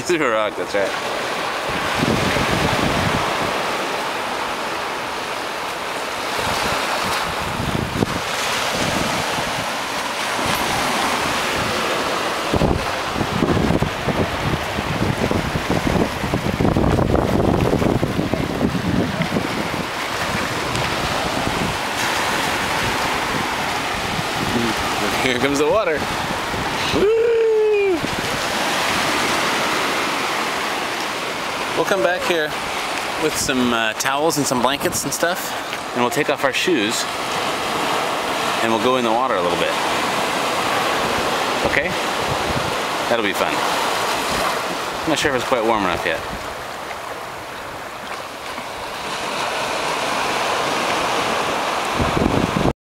threw a rock, that's right. Here comes the water. Woo! We'll come back here with some towels and some blankets and stuff, and we'll take off our shoes and we'll go in the water a little bit. Okay? That'll be fun. I'm not sure if it's quite warm enough yet.